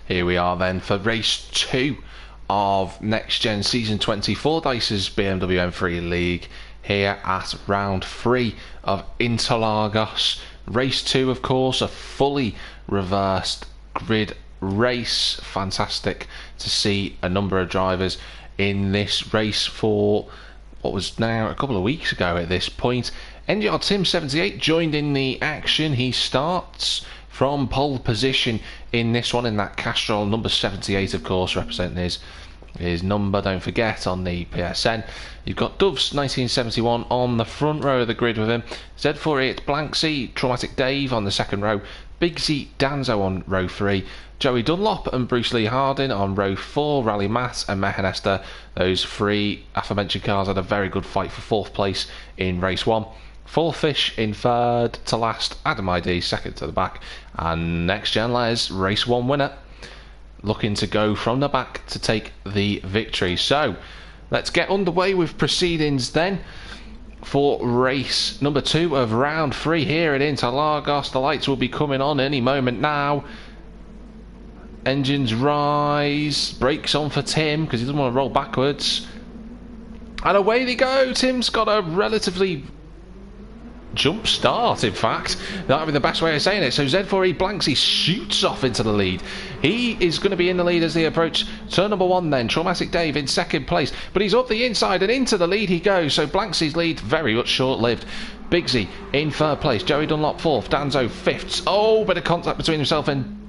Here we are then for race 2 of Next Gen Season 20 Fordyce's BMW M3 League here at round 3 of Interlagos. Race 2, of course, a fully reversed grid race. Fantastic to see a number of drivers in this race for what was now a couple of weeks ago at this point. NGR Tim 78 joined in the action. He starts from pole position in this one, in that Castrol number 78, of course, representing his number, don't forget, on the PSN. You've got Doves 1971 on the front row of the grid with him, Z48 Blank C, Traumatic Dave on the second row, Big Z Danzo on row 3, Joey Dunlop and Bruce Lee Harding on row 4, Rally Matt and Mehanester. Those three aforementioned cars had a very good fight for 4th place in race 1. Four Fish in 3rd to last, Adam ID 2nd to the back, and Next Gen Les, race 1 winner, looking to go from the back to take the victory. So let's get underway with proceedings then for race number 2 of round 3 here at Interlagos. The lights will be coming on any moment now. Engines rise, brakes on for Tim because he doesn't want to roll backwards, and away they go. Tim's got a relatively jump start, in fact. That would be the best way of saying it. So Z4E Blanksy shoots off into the lead. He is going to be in the lead as they approach turn number 1 then. Traumatic Dave in 2nd place, but he's up the inside and into the lead he goes. So Blanksy's lead very much short-lived. Big Z in 3rd place, Joey Dunlop 4th, Danzo 5th. Oh, bit of contact between himself and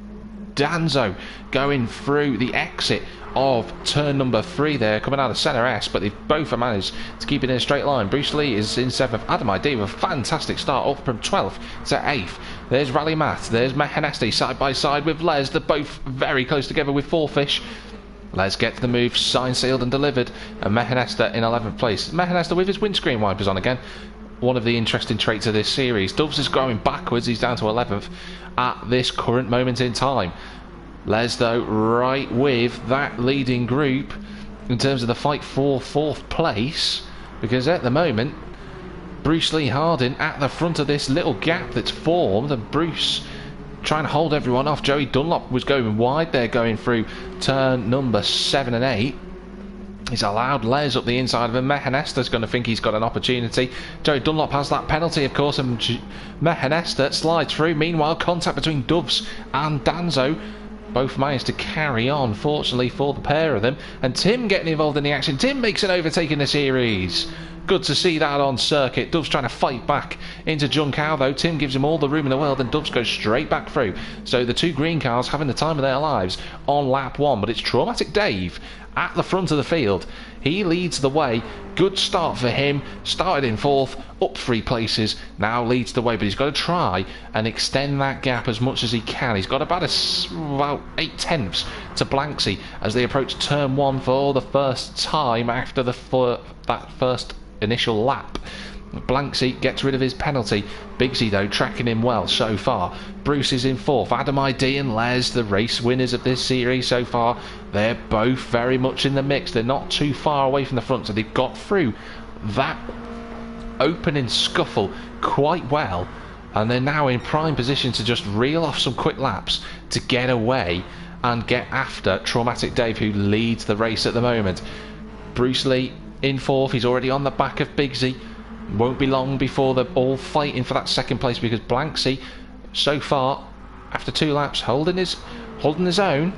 Danzo going through the exit of turn number 3 there, coming out of centre S, but they've both managed to keep it in a straight line. Bruce Lee is in 7th. Adam ID with a fantastic start, up from 12th to 8th. There's Rally Matt, there's Mehanesti side by side with Les. They're both very close together with Four Fish. Les gets the move signed, sealed and delivered, and Mehanesta in 11th place. Mehanesta with his windscreen wipers on again. One of the interesting traits of this series. Doves is going backwards, he's down to 11th at this current moment in time. Les, though, right with that leading group in terms of the fight for 4th place, because at the moment Bruce Lee Harding at the front of this little gap that's formed, and Bruce trying to hold everyone off. Joey Dunlop was going wide there, going through turn number 7 and 8. He's allowed Les up the inside of him. Mehanesta's going to think he's got an opportunity. Joey Dunlop has that penalty, of course, and Mehanesta slides through. Meanwhile, contact between Doves and Danzo. Both managed to carry on, fortunately for the pair of them. And Tim getting involved in the action. Tim makes an overtake in the series. Good to see that on circuit. Doves trying to fight back into Junkow, though. Tim gives him all the room in the world, and Doves goes straight back through. So the two green cars having the time of their lives on lap 1. But it's Traumatic Dave at the front of the field. He leads the way. Good start for him. Started in 4th, up 3 places, now leads the way, but he's got to try and extend that gap as much as he can. He's got about 8 tenths to Blanksy as they approach turn 1 for the first time after that first initial lap. Blanksy gets rid of his penalty. Big Z, though, tracking him well so far. Bruce is in 4th. Adam ID and Les, the race winners of this series so far, they're both very much in the mix. They're not too far away from the front, so they've got through that opening scuffle quite well, and they're now in prime position to just reel off some quick laps to get away and get after Traumatic Dave, who leads the race at the moment. Bruce Lee in 4th. He's already on the back of Big Z. Won't be long before they're all fighting for that 2nd place, because Blanksy so far after 2 laps holding his own.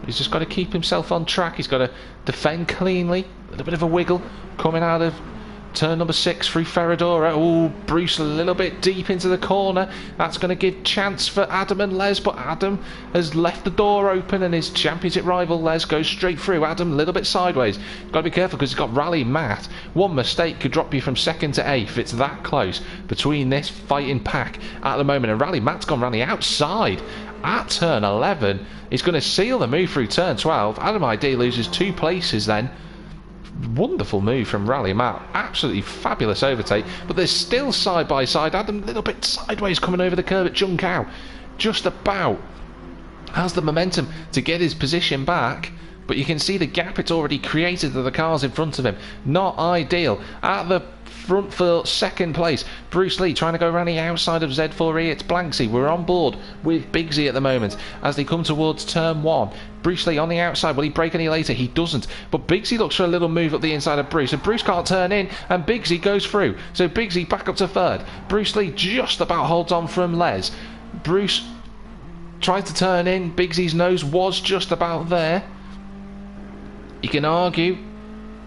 He's just got to keep himself on track. He's got to defend cleanly. A little bit of a wiggle coming out of turn number 6 through Ferradura. Oh, Bruce a little bit deep into the corner. That's going to give chance for Adam and Les, but Adam has left the door open and his championship rival Les goes straight through. Adam a little bit sideways. Got to be careful because he's got Rally Matt. One mistake could drop you from 2nd to 8th. It's that close between this fighting pack at the moment, and Rally Matt's gone round the outside at turn 11. He's going to seal the move through turn 12. Adam ID loses 2 places then. Wonderful move from Rally Matt, absolutely fabulous overtake, but they're still side by side. Adam a little bit sideways coming over the curb at Junkow, just about has the momentum to get his position back, but you can see the gap it's already created to the cars in front of him. Not ideal. At the front for second place, Bruce Lee trying to go around the outside of Z4E. It's Blanksy. We're on board with Bigsy at the moment as they come towards turn 1. Bruce Lee on the outside. Will he brake any later? He doesn't. But Bigsy looks for a little move up the inside of Bruce, and Bruce can't turn in, and Bigsy goes through. So Bigsy back up to third. Bruce Lee just about holds on from Les. Bruce tries to turn in. Bigsy's nose was just about there. You can argue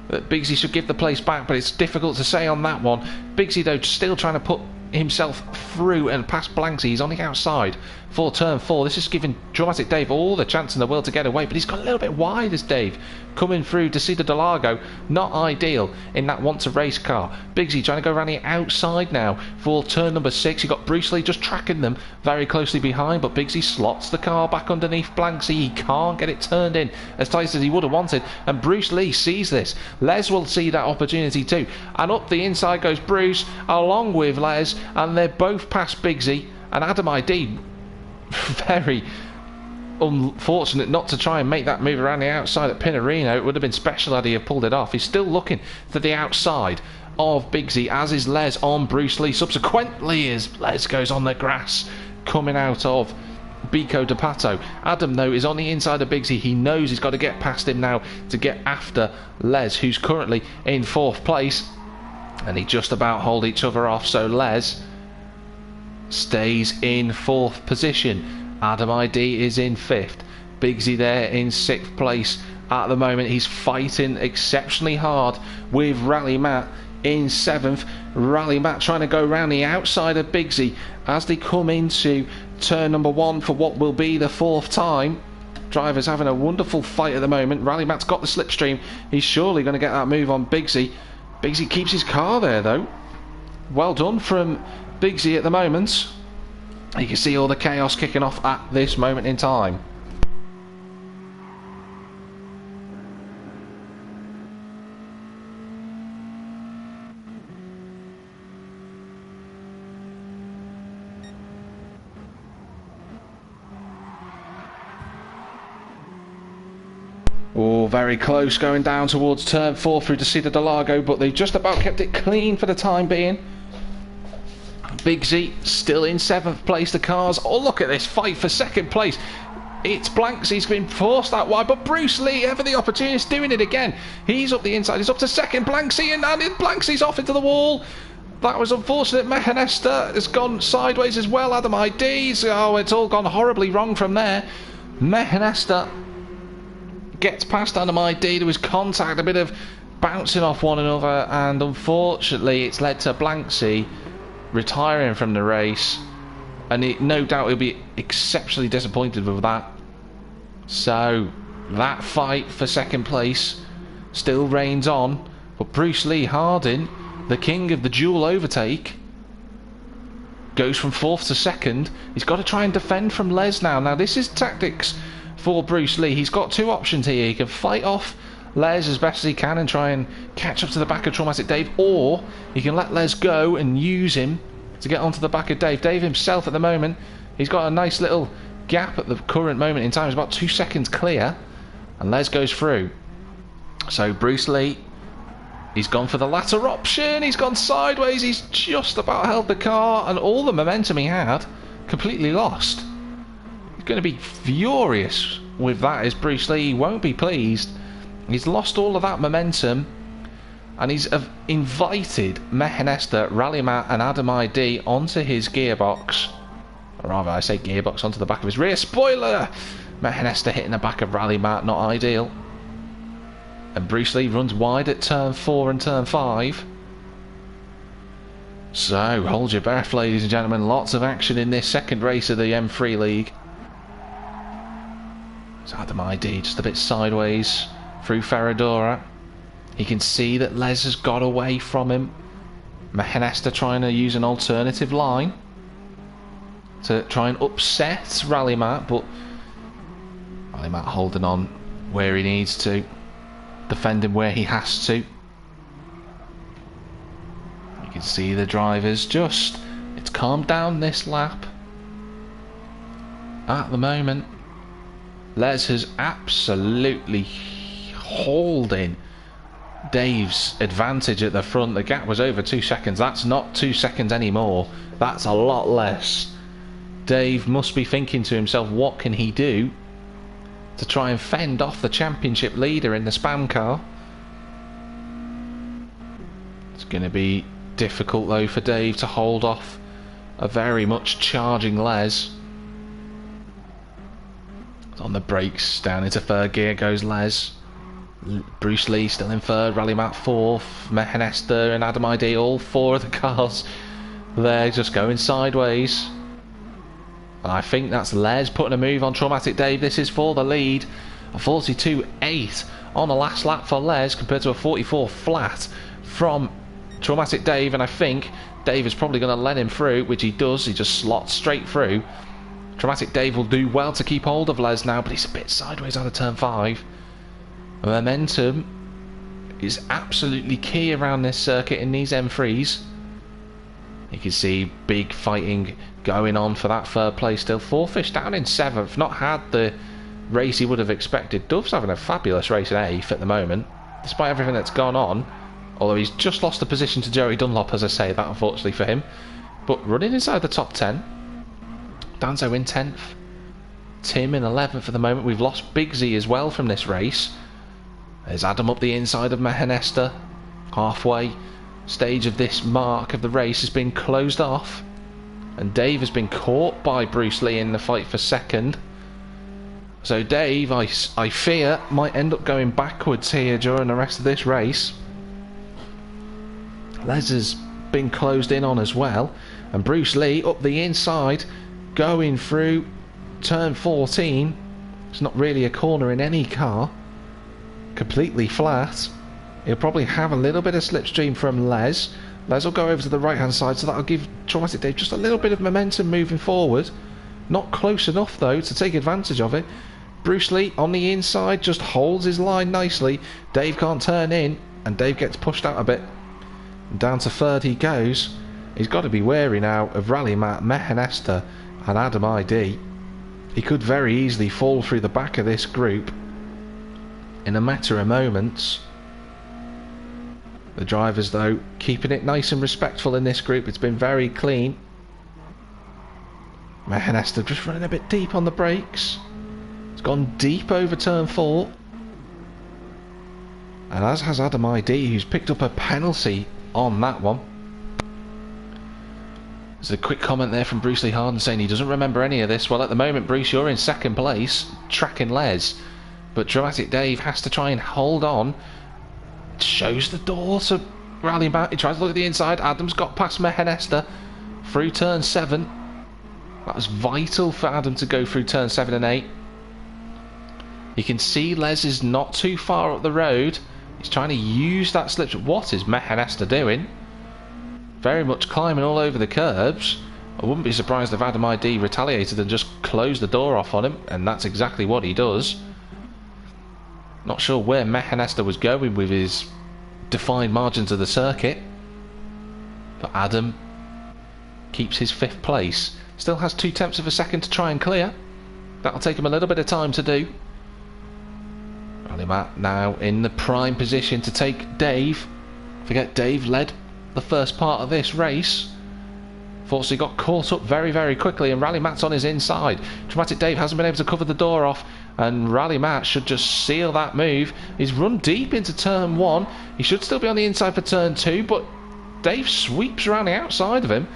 that Bigsy should give the place back, but it's difficult to say on that one. Bigsy, though, still trying to put himself through and past Blanksy. He's on the outside for turn 4. This is giving Dramatic Dave all the chance in the world to get away, but he's got a little bit wide as Dave coming through to see the Interlagos. Not ideal in that want to race car. Bigsy trying to go around the outside now for turn number 6. You've got Bruce Lee just tracking them very closely behind, but Bigsy slots the car back underneath Blanksy. He can't get it turned in as tight as he would have wanted, and Bruce Lee sees this. Les will see that opportunity too, and up the inside goes Bruce along with Les, and they're both past Bigsy, and Adam ID very unfortunate not to try and make that move around the outside at Pinarino. It would have been special had he have pulled it off. He's still looking to the outside of Bigsy, as is Les on Bruce Lee. Subsequently, as Les goes on the grass coming out of Bico de Pato. Adam, though, is on the inside of Bigsy. He knows he's got to get past him now to get after Les, who's currently in 4th place, and they just about hold each other off. So Les stays in 4th position. Adam ID is in 5th. Bigsy there in 6th place. At the moment, he's fighting exceptionally hard with Rally Matt in 7th. Rally Matt trying to go round the outside of Bigsy as they come into turn number 1 for what will be the 4th time. Drivers having a wonderful fight at the moment. Rally Matt's got the slipstream. He's surely going to get that move on Bigsy. Bigsy keeps his car there, though. Well done from Bigsy at the moment. You can see all the chaos kicking off at this moment in time. Oh, very close going down towards turn 4 through to see the Interlagos, but they've just about kept it clean for the time being. Bigsy still in 7th place. The cars, oh look at this fight for 2nd place. It's Blanksy's been forced that wide, but Bruce Lee, ever the opportunist, doing it again. He's up the inside, he's up to 2nd. Blanksy, and Blanksy's off into the wall. That was unfortunate. Mehanesta has gone sideways as well. Adam IDs, oh, it's all gone horribly wrong from there. Mehanesta gets past Adam ID. There was contact, a bit of bouncing off one another, and unfortunately it's led to Blanksy retiring from the race, and no doubt he'll be exceptionally disappointed with that. So that fight for 2nd place still reigns on, but Bruce Lee Harding, the king of the dual overtake, goes from 4th to 2nd. He's got to try and defend from Les now. Now this is tactics for Bruce Lee. He's got 2 options here. He can fight off Les as best as he can and try and catch up to the back of Traumatic Dave, or he can let Les go and use him to get onto the back of Dave. Dave himself at the moment, he's got a nice little gap at the current moment in time. He's about 2 seconds clear, and Les goes through. So Bruce Lee, he's gone for the latter option. He's gone sideways. He's just about held the car, and all the momentum he had completely lost. He's going to be furious with that, is Bruce Lee. He won't be pleased. He's lost all of that momentum, and he's invited Mehanesta, Rally Matt and Adam ID onto his gearbox. Or rather, I say gearbox, onto the back of his rear spoiler. Mehanesta hitting the back of Rally Matt, not ideal. And Bruce Lee runs wide at turn 4 and turn 5. So, hold your breath, ladies and gentlemen. Lots of action in this 2nd race of the M3 League. So Adam ID just a bit sideways through Ferradura. He can see that Les has got away from him. Mehanesta trying to use an alternative line to try and upset Rally Matt, but Rally Matt holding on where he needs to, defending where he has to. You can see the drivers it's calmed down this lap at the moment. Les has absolutely hauled in Dave's advantage at the front. The gap was over 2 seconds. That's not 2 seconds anymore. That's a lot less. Dave must be thinking to himself, what can he do to try and fend off the championship leader in the spam car? It's going to be difficult though for Dave to hold off a very much charging Les. On the brakes, down into third gear goes Les. Bruce Lee still in third, Rally Matt fourth, Mehanester and Adam ID, all four of the cars, they're just going sideways. I think that's Les putting a move on Traumatic Dave. This is for the lead. A 42.8 on the last lap for Les compared to a 44 flat from Traumatic Dave, and I think Dave is probably going to let him through, which he does. He just slots straight through. Traumatic Dave will do well to keep hold of Les now, but he's a bit sideways out of turn 5. Momentum is absolutely key around this circuit in these M3s. You can see big fighting going on for that third place still. Fourfish down in 7th, not had the race he would have expected. Duff's having a fabulous race in 8th at the moment, despite everything that's gone on. Although he's just lost the position to Joey Dunlop, as I say, that unfortunately for him. But running inside the top 10. Danzo in 10th. Tim in 11th at the moment. We've lost Bigsy as well from this race. There's Adam up the inside of Mehanester. Halfway stage of this mark of the race has been closed off. And Dave has been caught by Bruce Lee in the fight for second. So Dave, I fear, might end up going backwards here during the rest of this race. Les has been closed in on as well. And Bruce Lee up the inside, going through turn 14. It's not really a corner in any car. Completely flat. He'll probably have a little bit of slipstream from Les. Les will go over to the right hand side, so that'll give Traumatic Dave just a little bit of momentum moving forward. Not close enough though to take advantage of it. Bruce Lee on the inside just holds his line nicely. Dave can't turn in, and Dave gets pushed out a bit. Down to third he goes. He's got to be wary now of Rally Matt, Mehanester and Adam ID. He could very easily fall through the back of this group in a matter of moments. The drivers though keeping it nice and respectful in this group. It's been very clean. Mehanester just running a bit deep on the brakes. It's gone deep over turn 4. And as has Adam ID, who's picked up a penalty on that one. There's a quick comment there from Bruce Lee Harden saying he doesn't remember any of this. Well, at the moment, Bruce, you're in second place, tracking Les. But Dramatic Dave has to try and hold on. Shows the door to Rally Matt. He tries to look at the inside. Adam's got past Mehanester through turn 7. That was vital for Adam to go through turn 7 and 8. You can see Les is not too far up the road. He's trying to use that slip. What is Mehanester doing? Very much climbing all over the curbs. I wouldn't be surprised if Adam ID retaliated and just closed the door off on him, and that's exactly what he does. Not sure where Mehanester was going with his defined margins of the circuit, but Adam keeps his 5th place. Still has 0.2 of a second to try and clear. That'll take him a little bit of time to do. Rally Matt now in the prime position to take Dave. Forget Dave led the first part of this race. Fordyce got caught up very, very quickly, and Rally Matt's on his inside. Traumatic Dave hasn't been able to cover the door off, and Rally Matt should just seal that move. He's run deep into turn 1. He should still be on the inside for turn 2, but Dave sweeps around the outside of him.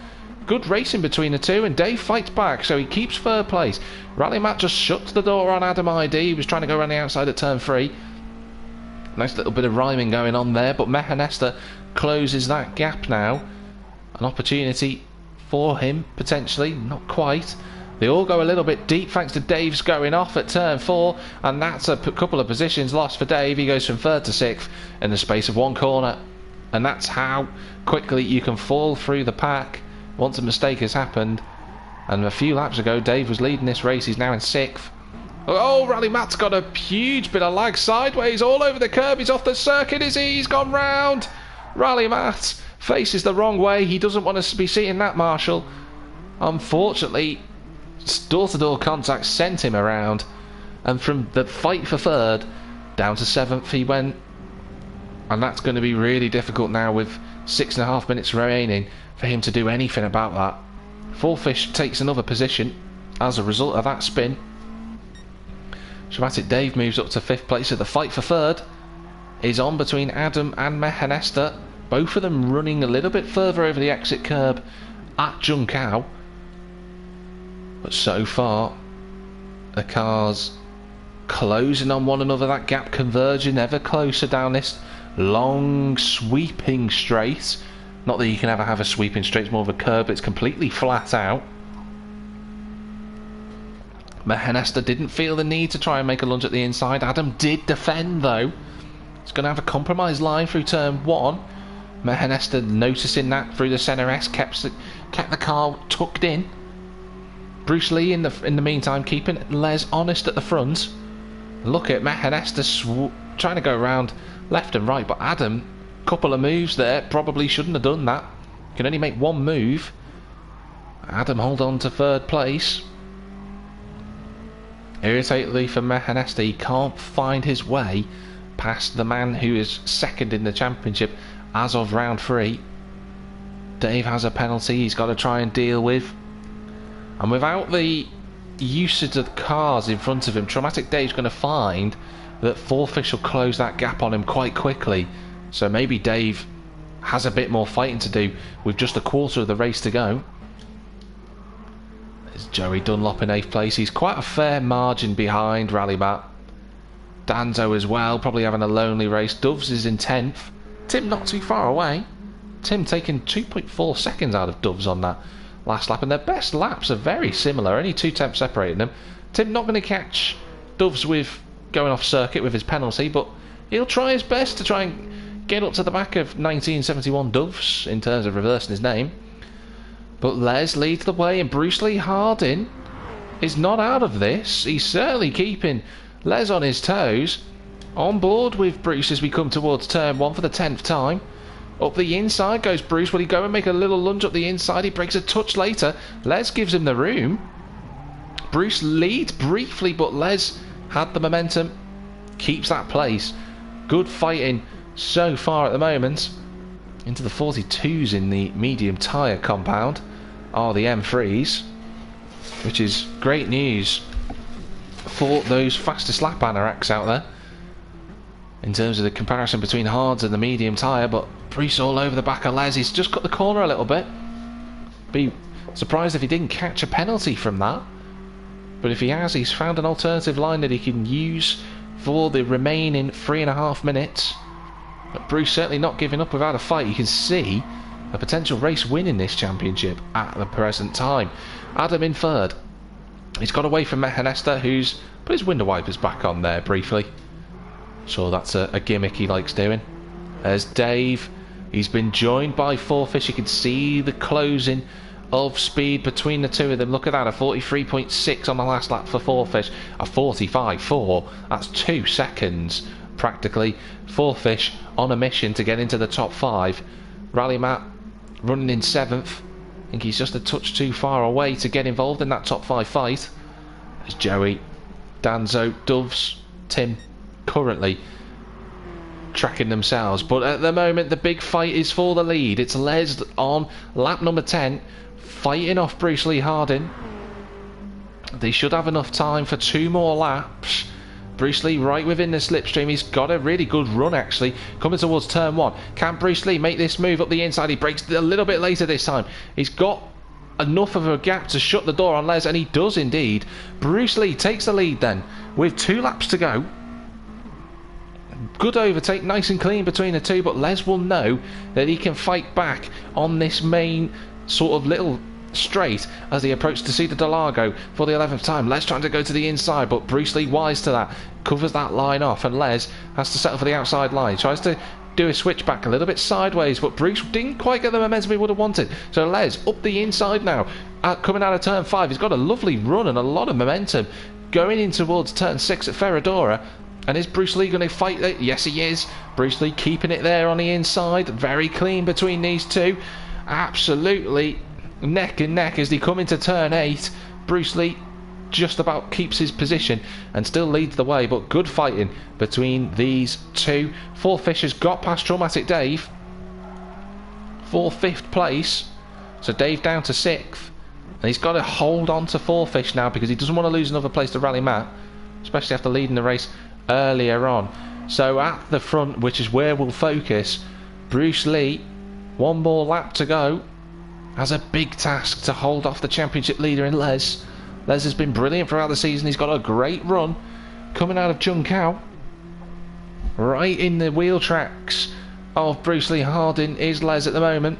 Good racing between the two, and Dave fights back, so he keeps third place. Rally Matt just shuts the door on Adam ID. He was trying to go around the outside at turn 3. Nice little bit of rhyming going on there, but Mehanester closes that gap now. An opportunity for him, potentially, not quite. They all go a little bit deep thanks to Dave's going off at turn 4, and that's a couple of positions lost for Dave. He goes from 3rd to 6th in the space of one corner, and that's how quickly you can fall through the pack once a mistake has happened. And a few laps ago Dave was leading this race. He's now in 6th. Oh, Rally Matt's got a huge bit of lag sideways all over the curb. He's off the circuit, is he? He's gone round. Rally Matt faces the wrong way. He doesn't want to be seeing that, Marshall. Unfortunately, door-to-door contact sent him around, And from the fight for third down to 7th he went. And that's going to be really difficult now with 6.5 minutes remaining for him to do anything about that. Fordyce takes another position as a result of that spin. Dramatic Dave moves up to 5th place. So the fight for third is on between Adam and Mehanesta. Both of them running a little bit further over the exit curb at Junção. But so far, the cars closing on one another. That gap converging ever closer down this long sweeping straight. Not that you can ever have a sweeping straight, it's more of a curb. It's completely flat out. Mehanesta didn't feel the need to try and make a lunge at the inside. Adam did defend though. He's going to have a compromised line through turn 1. Mehanesta noticing that through the centre S kept the car tucked in. Bruce Lee in the meantime keeping Les honest at the front. Look at Mehanesta trying to go around left and right, but Adam, couple of moves there, probably shouldn't have done that. Can only make one move. Adam hold on to 3rd place. Irritatingly for Mehanesta, he can't find his way past the man who is 2nd in the championship as of round 3. Dave has a penalty he's got to try and deal with. And without the usage of the cars in front of him, Traumatic Dave's going to find that Fordyce will close that gap on him quite quickly. So maybe Dave has a bit more fighting to do with just a quarter of the race to go. There's Joey Dunlop in 8th place. He's quite a fair margin behind Rally Matt. Danzo as well, probably having a lonely race. Doves is in 10th. Tim not too far away. Tim taking 2.4 seconds out of Doves on that last lap, and their best laps are very similar, only 2 tenths separating them. Tim not going to catch Doves with going off circuit with his penalty, but he'll try his best to try and get up to the back of 1971 Doves in terms of reversing his name. But Les leads the way, and Bruce Lee Hardin is not out of this. He's certainly keeping Les on his toes. On board with Bruce as we come towards turn 1 for the 10th time. Up the inside goes Bruce. Will he go and make a little lunge up the inside? He breaks a touch later. Les gives him the room. Bruce leads briefly, but Les had the momentum. Keeps that place. Good fighting so far at the moment. Into the 42s in the medium tyre compound are the M3s, which is great news for those fastest lap anoraks out there in terms of the comparison between hards and the medium tyre. But Bruce all over the back of Les. He's just cut the corner a little bit. Be surprised if he didn't catch a penalty from that, but if he has, he's found an alternative line that he can use for the remaining 3.5 minutes. But Bruce certainly not giving up without a fight. You can see a potential race win in this championship at the present time. Adam in 3rd. He's got away from Mehanesta, who's put his window wipers back on there briefly. So that's a gimmick he likes doing. There's Dave. He's been joined by Fordyce. You can see the closing of speed between the two of them. Look at that, a 43.6 on the last lap for Fordyce, a 45.4. That's 2 seconds practically. Fordyce on a mission to get into the top 5. Rally Matt running in 7th. I think he's just a touch too far away to get involved in that top 5 fight. There's Joey, Danzo, Doves, Tim currently tracking themselves, but at the moment the big fight is for the lead. It's Les on lap number 10 fighting off Bruce Lee Hardin. They should have enough time for 2 more laps. Bruce Lee right within the slipstream. He's got a really good run actually coming towards turn 1. Can Bruce Lee make this move up the inside? He breaks a little bit later this time. He's got enough of a gap to shut the door on Les, and he does indeed. Bruce Lee takes the lead then with 2 laps to go. Good overtake, nice and clean between the two, but Les will know that he can fight back on this main sort of little straight as he approaches to see the Interlagos for the 11th time. Les trying to go to the inside, but Bruce Lee wise to that, covers that line off, and Les has to settle for the outside line. Tries to do a switch back a little bit sideways, but Bruce didn't quite get the momentum he would have wanted. So Les up the inside now, coming out of turn 5. He's got a lovely run and a lot of momentum going in towards turn 6 at Ferradura. And is Bruce Lee going to fight it? Yes, he is. Bruce Lee keeping it there on the inside. Very clean between these two. Absolutely neck and neck as they come into turn 8. Bruce Lee just about keeps his position and still leads the way, but good fighting between these two. Four Fishers got past Traumatic Dave for 5th place, so Dave down to 6th, and he's got to hold on to Four Fish now because he doesn't want to lose another place to Rally Matt, especially after leading the race earlier on. So at the front, which is where we'll focus, Bruce Lee, one more lap to go, has a big task to hold off the championship leader in Les. Les has been brilliant throughout the season. He's got a great run coming out of Junkow. Right in the wheel tracks of Bruce Lee Harding is Les at the moment.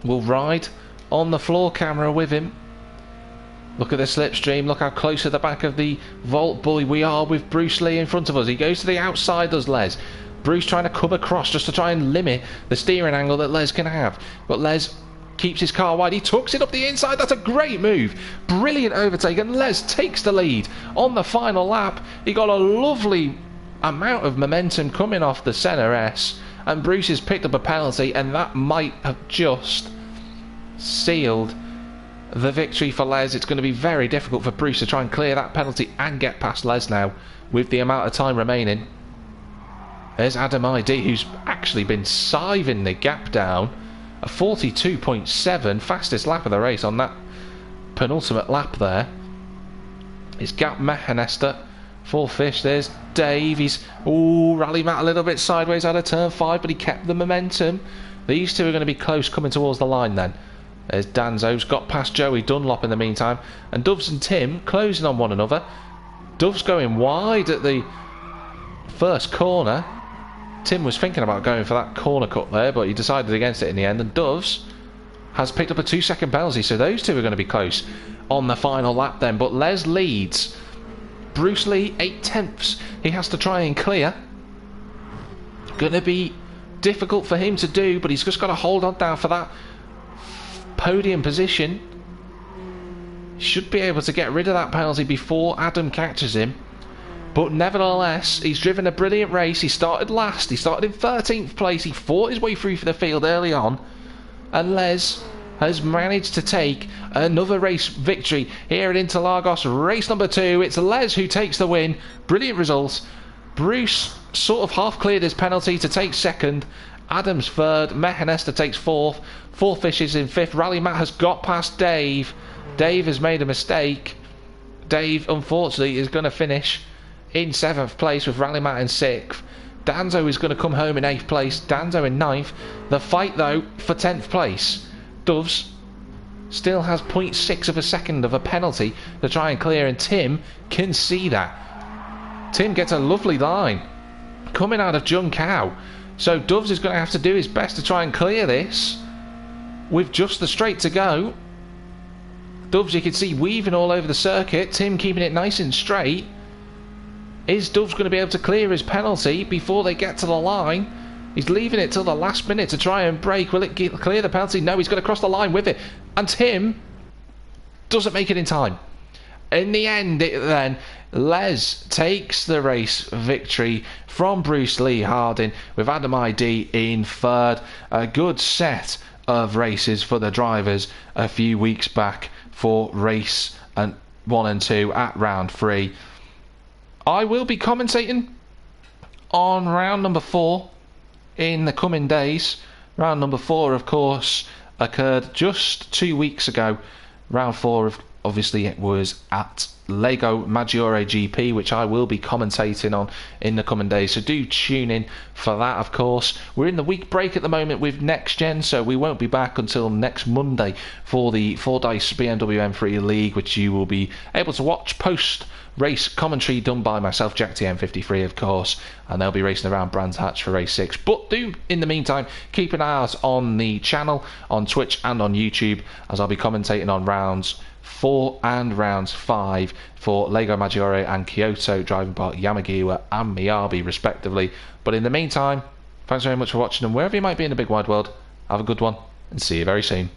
We'll ride on the floor camera with him. Look at the slipstream. Look how close to the back of the Vault Buoy we are with Bruce Lee in front of us. He goes to the outside, does Les. Bruce trying to come across just to try and limit the steering angle that Les can have. But Les keeps his car wide. He tucks it up the inside. That's a great move. Brilliant overtake. And Les takes the lead on the final lap. He got a lovely amount of momentum coming off the centre S. And Bruce has picked up a penalty. And that might have just sealed the victory for Les. It's going to be very difficult for Bruce to try and clear that penalty and get past Les now with the amount of time remaining. There's Adam ID, who's actually been siving the gap down. A 42.7, fastest lap of the race on that penultimate lap there. It's Gap Mehanester, Four Fish. There's Dave. He's Rally Matt a little bit sideways out of turn 5, but he kept the momentum. These two are going to be close coming towards the line then. There's Danzo's got past Joey Dunlop in the meantime, and Doves and Tim closing on one another. Doves going wide at the first corner. Tim was thinking about going for that corner cut there, but he decided against it in the end, and Doves has picked up a 2-second penalty, so those two are going to be close on the final lap then. But Les leads. Bruce Lee 8/10. He has to try and clear. Going to be difficult for him to do, but he's just got to hold on down for that podium position. Should be able to get rid of that penalty before Adam catches him. But nevertheless, he's driven a brilliant race. He started last. He started in 13th place. He fought his way through for the field early on. And Les has managed to take another race victory here at Interlagos. Race number 2. It's Les who takes the win. Brilliant results. Bruce sort of half cleared his penalty to take 2nd. Adams 3rd. Mehanester takes 4th. Four Fishes in 5th. Rally Matt has got past Dave. Dave has made a mistake. Dave, unfortunately, is going to finish in 7th place with Rally Matt in 6th. Danzo is going to come home in 8th place. Danzo in 9th. The fight though for 10th place. Doves still has 0.6 of a second of a penalty to try and clear, and Tim can see that. Tim gets a lovely line coming out of Junkow. So Doves is going to have to do his best to try and clear this with just the straight to go. Doves, you can see weaving all over the circuit. Tim keeping it nice and straight. Is Doves going to be able to clear his penalty before they get to the line? He's leaving it till the last minute to try and brake. Will it clear the penalty? No, he's going to cross the line with it. And Tim doesn't make it in time. In the end, then, Les takes the race victory from Bruce Lee Harding with Adam ID in 3rd. A good set of races for the drivers a few weeks back for race 1 and 2 at round 3. I will be commentating on round number 4 in the coming days. Round number 4, of course, occurred just 2 weeks ago. Round 4, obviously, it was at Lego Maggiore GP, which I will be commentating on in the coming days, so do tune in for that. Of course, we're in the week break at the moment with NXTGEN, so we won't be back until next Monday for the Fordyce BMW M3 League, which you will be able to watch post race commentary done by myself, Jack TM53, of course, and they'll be racing around Brands Hatch for race 6. But do, in the meantime, keep an eye out on the channel, on Twitch and on YouTube, as I'll be commentating on rounds 4 and rounds 5 for Lego Maggiore and Kyoto, driving part Yamagiwa and Miyabi respectively. But in the meantime, thanks very much for watching, and wherever you might be in the big wide world, have a good one and see you very soon.